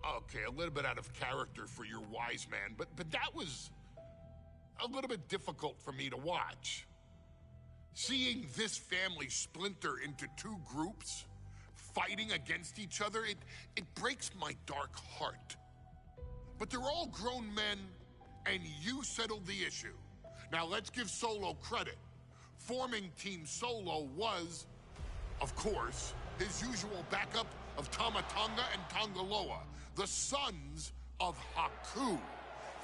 Okay, a little bit out of character for your wise man, but that was a little bit difficult for me to watch. Seeing this family splinter into two groups, fighting against each other, it breaks my dark heart. But they're all grown men, and you settled the issue. Now let's give Solo credit. Forming Team Solo was, of course, his usual backup of Tama Tonga and Tongaloa, the sons of Haku,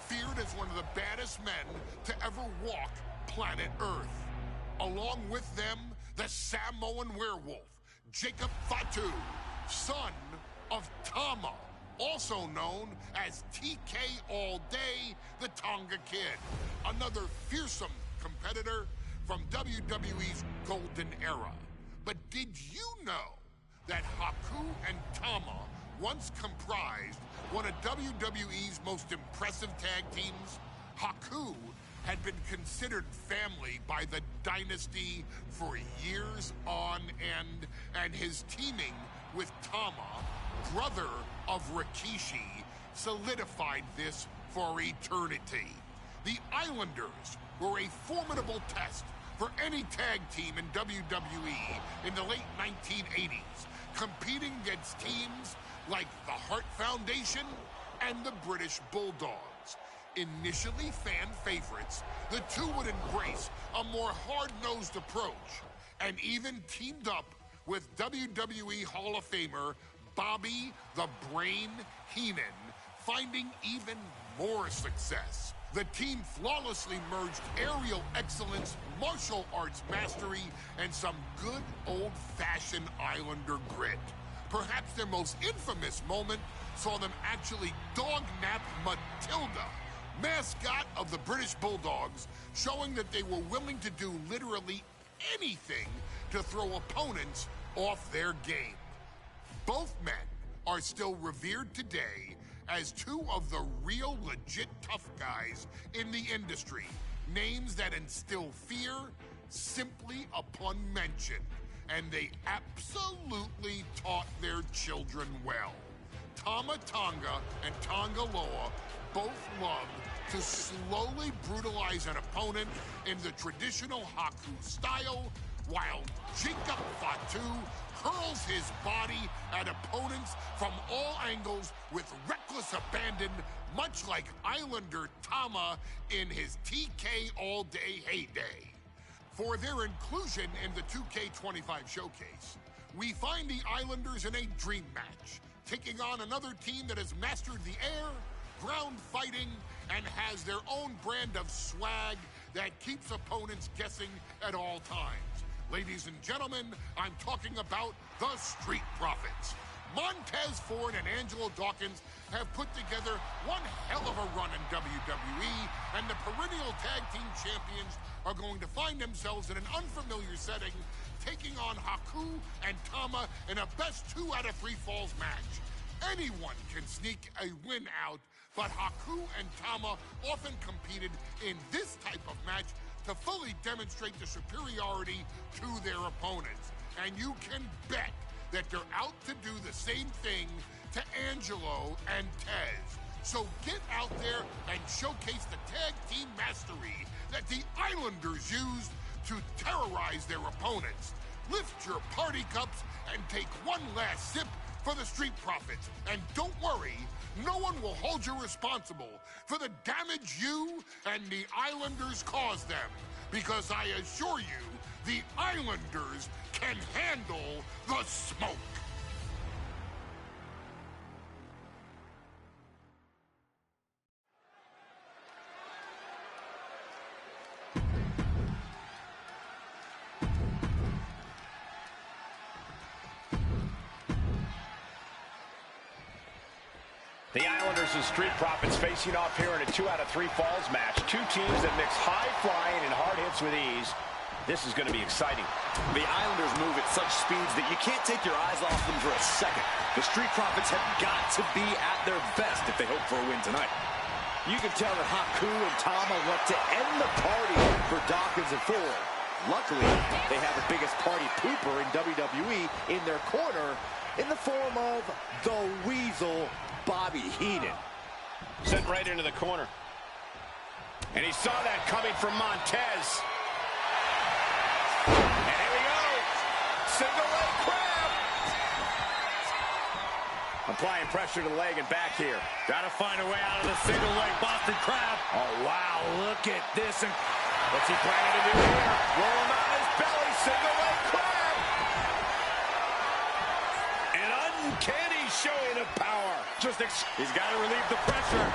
feared as one of the baddest men to ever walk planet Earth. Along with them, the Samoan werewolf, Jacob Fatu, son of Tama, also known as TK All Day, the Tonga Kid, another fearsome competitor from WWE's golden era. But did you know that Haku and Tama once comprised one of WWE's most impressive tag teams? Haku had been considered family by the Dynasty for years on end, and his teaming with Tama, brother of Rikishi, solidified this for eternity. The Islanders were a formidable test for any tag team in WWE in the late 1980s, competing against teams like the Hart Foundation and the British Bulldogs. Initially fan favorites, the two would embrace a more hard-nosed approach and even teamed up with WWE Hall of Famer Bobby the Brain Heenan, finding even more success. The team flawlessly merged aerial excellence, martial arts mastery, and some good old-fashioned Islander grit. Perhaps their most infamous moment saw them actually dog-nap Matilda, mascot of the British Bulldogs, showing that they were willing to do literally anything to throw opponents off their game. Both men are still revered today as two of the real legit tough guys in the industry, names that instill fear simply upon mention, and they absolutely taught their children well. Tama Tonga and Tongaloa both loved to slowly brutalize an opponent in the traditional Haku style, while Jacob Fatu hurls his body at opponents from all angles with reckless abandon, much like Islander Tama in his TK All Day heyday. For their inclusion in the 2K25 showcase, we find the Islanders in a dream match, taking on another team that has mastered the air, ground fighting, and has their own brand of swag that keeps opponents guessing at all times. Ladies and gentlemen, I'm talking about the Street Profits. Montez Ford and Angelo Dawkins have put together one hell of a run in WWE, and the perennial tag team champions are going to find themselves in an unfamiliar setting, taking on Haku and Tama in a best 2 out of 3 falls match. Anyone can sneak a win out, but Haku and Tama often competed in this type of match to fully demonstrate the superiority to their opponents. And you can bet that they're out to do the same thing to Angelo and Tez. So get out there and showcase the tag team mastery that the Islanders used to terrorize their opponents. Lift your party cups and take one last sip for the Street Profits. And don't worry, no one will hold you responsible for the damage you and the Islanders caused them, because I assure you, the Islanders can handle the smoke. The Islanders and Street Profits facing off here in a 2 out of 3 falls match. Two teams that mix high flying and hard hits with ease. This is going to be exciting. The Islanders move at such speeds that you can't take your eyes off them for a second. The Street Profits have got to be at their best if they hope for a win tonight. You can tell that Haku and Tama want to end the party for Dawkins and Ford. Luckily, they have the biggest party pooper in WWE in their corner in the form of the Weasel, Bobby Heenan. Sent right into the corner. And he saw that coming from Montez. And here we go. Single leg crab. Applying pressure to the leg and back here. Got to find a way out of the single leg Boston crab. Oh, wow. Look at this. And what's he planning to do here? Rolling on his belly. Single leg crab. An uncanny showing of power. He's got to relieve the pressure.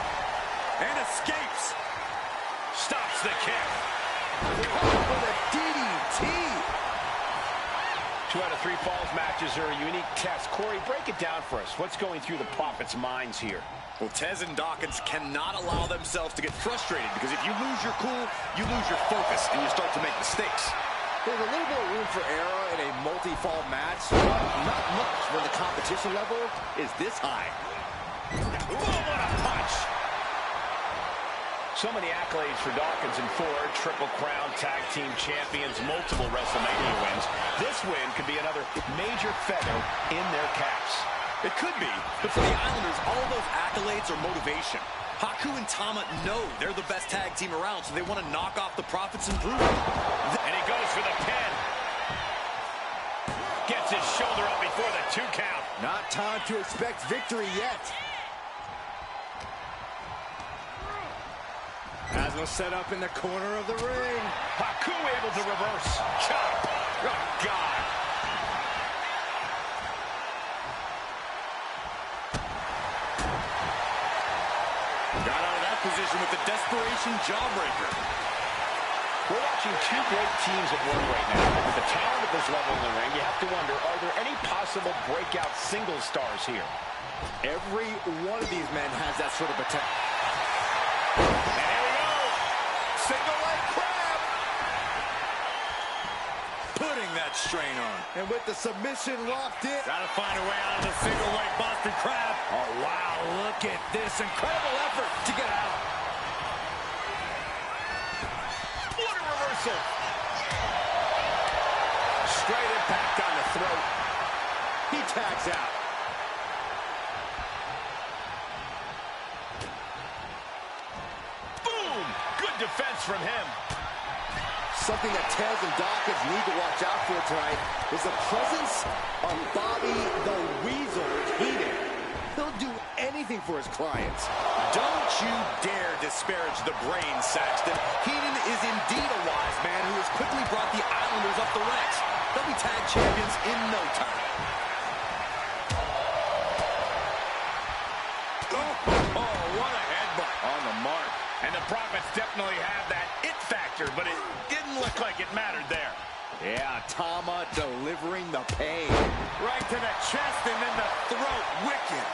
And escapes. Stops the kick. With a DDT. 2 out of 3 falls matches are a unique test. Corey, break it down for us. What's going through the Prophet's minds here? Well, Tez and Dawkins cannot allow themselves to get frustrated, because if you lose your cool, you lose your focus, and you start to make mistakes. There's a little bit of room for error in a multi-fall match, but not much when the competition level is this high. Ooh, what a punch! So many accolades for Dawkins and Ford. Triple Crown Tag Team Champions, multiple WrestleMania wins. This win could be another major feather in their caps. It could be, but for the Islanders, all those accolades are motivation. Haku and Tama know they're the best tag team around, so they want to knock off the Prophets and prove it. And he goes for the pin. Gets his shoulder up before the 2 count. Not time to expect victory yet. Haslam set up in the corner of the ring. Haku able to reverse. Chop. Oh, God. Got out of that position with the desperation jawbreaker. We're watching 2 great teams at work right now. With the talent at this level in the ring, you have to wonder, are there any possible breakout single stars here? Every one of these men has that sort of potential. Single leg crab. Putting that strain on. And with the submission locked in. Gotta find a way out of the single leg Boston crab. Oh, wow. Look at this incredible effort to get out. What a reversal. Straight impact on the throat. He tags out. Defense from him. Something that Tez and Dawkins need to watch out for tonight is the presence of Bobby the Weasel Heenan. He'll do anything for his clients. Don't you dare disparage the brain, Saxton. Heenan is indeed a wise man who has quickly brought the Islanders up the ranks. They'll be tag champions in no time. Oh, what a headbutt on the mark. And the Prophets definitely have that it factor, but it didn't look like it mattered there. Yeah, Tama delivering the pain. Right to the chest and then the throat. Wicked.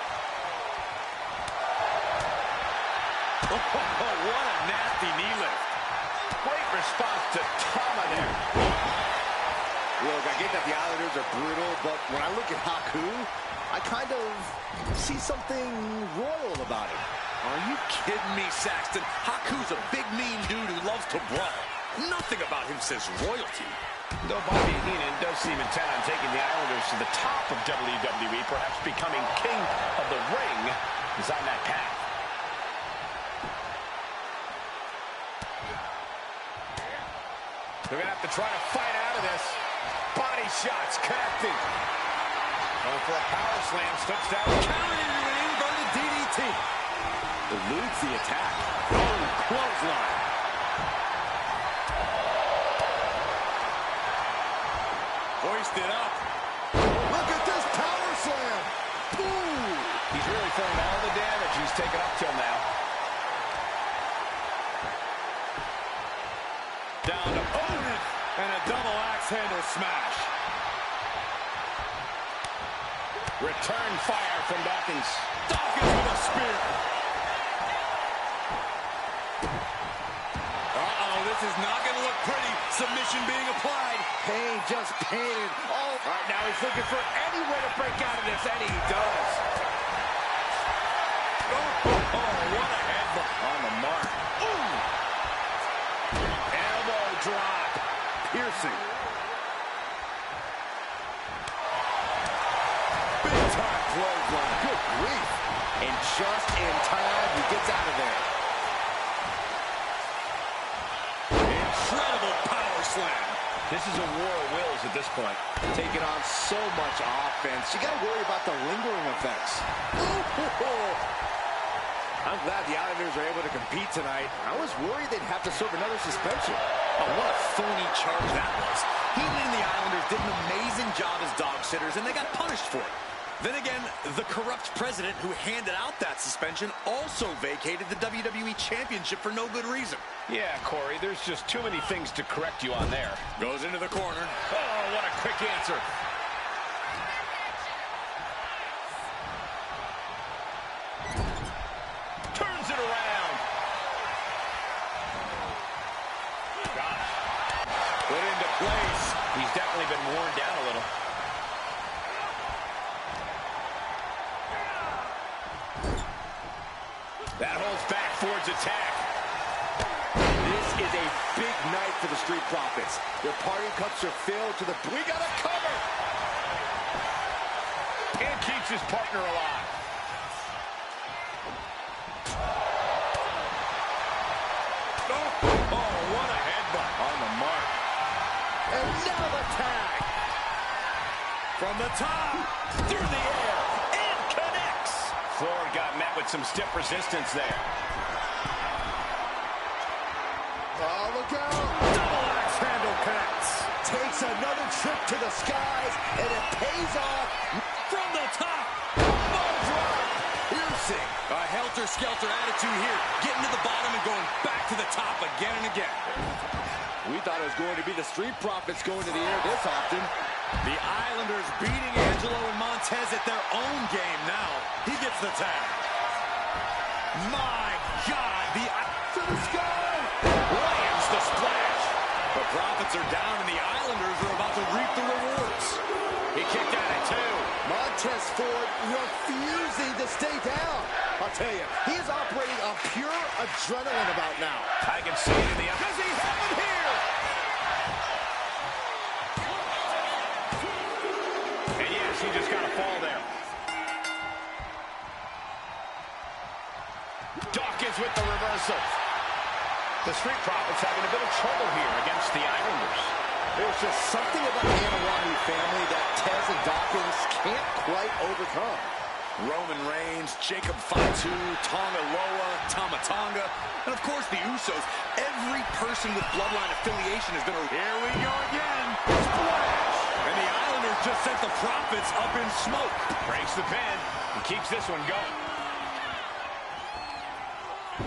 Oh, what a nasty knee lift. Great response to Tama there. Look, I get that the Islanders are brutal, but when I look at Haku, I kind of see something royal about him. Are you kidding me, Saxton? Haku's a big, mean dude who loves to brawl. Nothing about him says royalty. Though Bobby Heenan does seem intent on taking the Islanders to the top of WWE, perhaps becoming king of the ring, is on that path. They're going to have to try to fight out of this. Body shots connecting. Going for a power slam, slips down. Countered into an inverted DDT. Eludes the attack. Oh, clothesline. Hoisted up. Look at this power slam. Ooh. He's really feeling all the damage he's taken up till now. Down to opponent. And a double axe handle smash. Return fire from Dawkins. Dawkins with a spear. This is not going to look pretty. Submission being applied. Pain just painted. Oh, right now he's looking for any way to break out of this, and he does. Oh, what a headbutt. On the mark. Ooh. Elbow drop. Piercing. Big time clothesline. Good grief. And just in time, he gets out of there. Incredible power slam. This is a war of wills at this point. Taking on so much offense. You got to worry about the lingering effects. Ooh. I'm glad the Islanders are able to compete tonight. I was worried they'd have to serve another suspension. Oh, what a phony charge that was. Heaton and the Islanders did an amazing job as dog sitters, and they got punished for it. Then again, the corrupt president who handed out that suspension also vacated the WWE Championship for no good reason. Yeah, Corey, there's just too many things to correct you on there. Goes into the corner. Oh, what a quick answer. Turns it around. Gosh. Put into place. He's definitely been worn down a little. That holds back Ford's attack. This is a big night for the Street Profits. Their party cups are filled to the... We got a cover! And keeps his partner alive. Oh, what a headbutt. On the mark. And now the tag. From the top. Through the air. And connects. Ford got met with some stiff resistance there. Oh, look out. Double axe handle connects. Takes another trip to the skies, and it pays off. From the top. Ball drop. Piercing. A helter-skelter attitude here. Getting to the bottom and going back to the top again and again. We thought it was going to be the Street Profits going to the air this often. The Islanders beating Angelo and Montez at their own game now. He gets the tag. My God, to the sky. Lands the splash. The Profits are down and the Islanders are about to reap the rewards. He kicked out at two. Montez Ford refusing to stay down. I'll tell you, he is operating on pure adrenaline about now. I can see it in the... Does he have it here? And yes, he just got a fall there. Dawkins with the reversal. The Street Profits having a bit of trouble here against the Islanders. There's just something about the Anawandu family that Tez and Dawkins can't quite overcome. Roman Reigns, Jacob Fatu, Tonga Loa, Tama Tonga, and of course the Usos. Every person with bloodline affiliation has been a... Here we go again. Splash! And the Islanders just sent the Profits up in smoke. Breaks the pin and keeps this one going.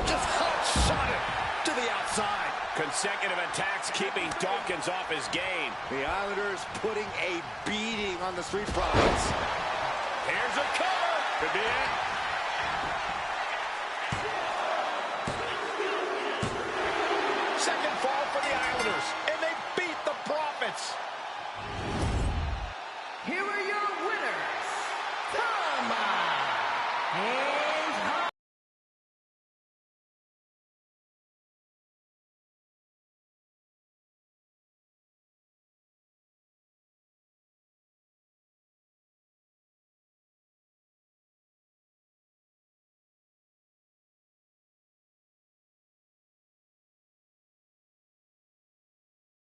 Just hot shot it to the outside. Consecutive attacks keeping Dawkins off his game. The Islanders putting a beating on the Street Profits. Here's a cover. Could be it. Second fall for the Islanders.